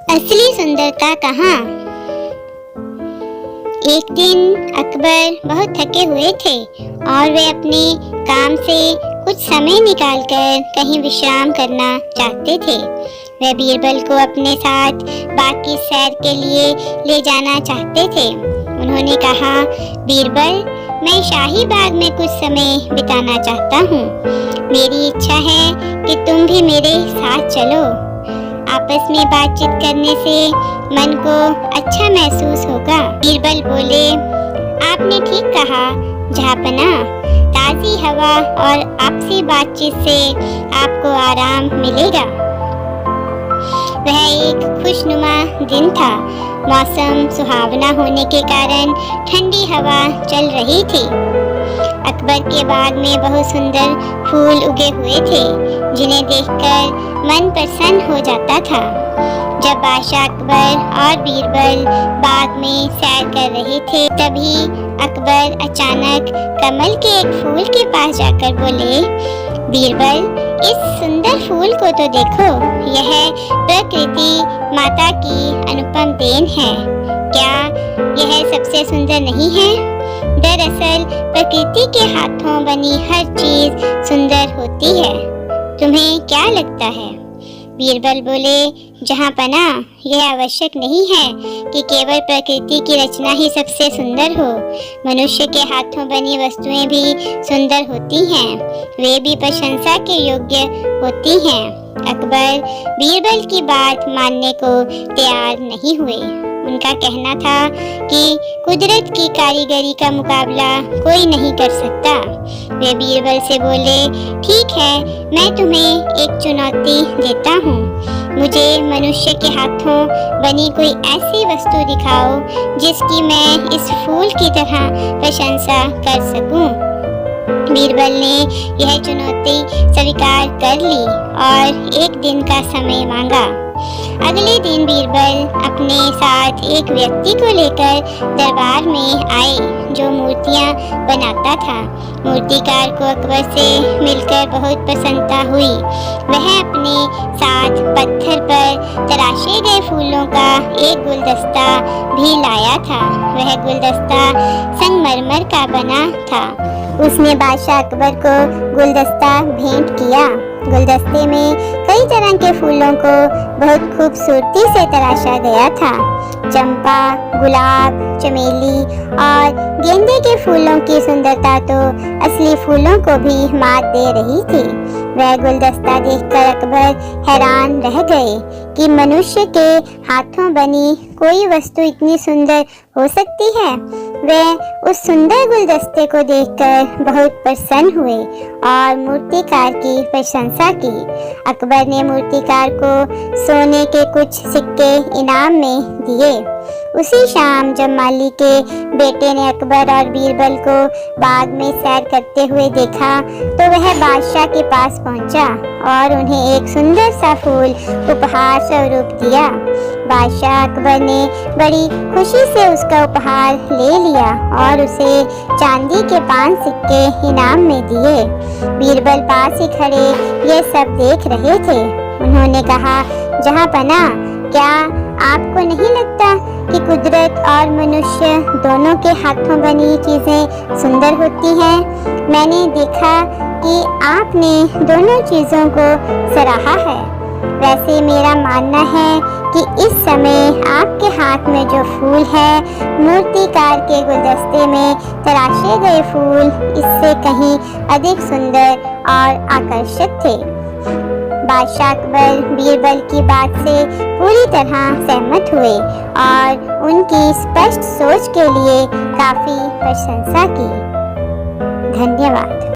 असली सुंदरता कहाँ? एक दिन अकबर बहुत थके हुए थे और वे अपने काम से कुछ समय निकालकर कहीं विश्राम करना चाहते थे। वे बीरबल को अपने साथ बाग की सैर के लिए ले जाना चाहते थे। उन्होंने कहा, बीरबल, मैं शाही बाग में कुछ समय बिताना चाहता हूँ। मेरी इच्छा है कि तुम भी मेरे साथ चलो। आपस में बातचीत करने से मन को अच्छा महसूस होगा। बीरबल बोले, आपने ठीक कहा जहाँपना। ताज़ी हवा और आपसी बातचीत से आपको आराम मिलेगा। वह एक खुशनुमा दिन था। मौसम सुहावना होने के कारण ठंडी हवा चल रही थी। अकबर के बाग में बहुत सुंदर फूल उगे हुए थे, जिन्हें देखकर मन प्रसन्न हो जाता था। जब बादशाह अकबर और बीरबल बाग में सैर कर रहे थे, तभी अकबर अचानक कमल के एक फूल के पास जाकर बोले, बीरबल, इस सुंदर फूल को तो देखो। यह प्रकृति माता की अनुपम देन है। क्या यह सबसे सुंदर नहीं है? दरअसल प्रकृति के हाथों बनी हर चीज सुंदर होती है। तुम्हें क्या लगता है? बीरबल बोले, जहाँपना, यह आवश्यक नहीं है कि केवल प्रकृति की रचना ही सबसे सुंदर हो। मनुष्य के हाथों बनी वस्तुएं भी सुंदर होती हैं। वे भी प्रशंसा के योग्य होती हैं। अकबर बीरबल की बात मानने को तैयार नहीं हुए। उनका कहना था कि कुदरत की कारीगरी का मुकाबला कोई नहीं कर सकता। वे बीरबल से बोले, ठीक है, मैं तुम्हें एक चुनौती देता हूँ। मुझे मनुष्य के हाथों बनी कोई ऐसी वस्तु दिखाओ जिसकी मैं इस फूल की तरह प्रशंसा कर सकूं। बीरबल ने यह चुनौती स्वीकार कर ली और एक दिन का समय मांगा। अगले दिन बीरबल अपने साथ एक व्यक्ति को लेकर दरबार में आए, जो मूर्तियां बनाता था। मूर्तिकार को अकबर से मिलकर बहुत प्रसन्नता हुई। वह अपने साथ पत्थर पर तराशे गए फूलों का एक गुलदस्ता भी लाया था। वह गुलदस्ता संगमरमर का बना था। उसने बादशाह अकबर को गुलदस्ता भेंट किया। गुलदस्ते में कई तरह के फूलों को बहुत खूबसूरती से तराशा गया था। चंपा, गुलाब, चमेली और गेंदे के फूलों की सुंदरता तो असली फूलों को भी मात दे रही थी। वह गुलदस्ता देखकर अकबर हैरान रह गए कि मनुष्य के हाथों बनी कोई वस्तु इतनी सुंदर हो सकती है। वे उस सुंदर गुलदस्ते को देखकर बहुत प्रसन्न हुए और मूर्तिकार की प्रशंसा की। अकबर ने मूर्तिकार को सोने के कुछ सिक्के इनाम में दिए। उसी शाम जब माली के बेटे ने अकबर और बीरबल को बाग में सैर करते हुए देखा, तो वह बादशाह के पास पहुंचा और उन्हें एक सुंदर सा फूल उपहार स्वरूप दिया। बादशाह अकबर ने बड़ी खुशी से उसका उपहार ले लिया और उसे चांदी के 5 सिक्के इनाम में दिए। बीरबल पास ही खड़े ये सब देख रहे थे। उन्होंने कहा, जहाँपना, क्या आपको नहीं लगता कि कुदरत और मनुष्य दोनों के हाथों बनी चीजें सुंदर होती हैं? मैंने देखा कि आपने दोनों चीजों को सराहा है। वैसे मेरा मानना है कि इस समय आपके हाथ में जो फूल है, मूर्तिकार के गुलदस्ते में तराशे गए फूल इससे कहीं अधिक सुंदर और आकर्षक थे। बादशाह अकबर बीरबल की बात से पूरी तरह सहमत हुए और उनकी स्पष्ट सोच के लिए काफी प्रशंसा की। धन्यवाद।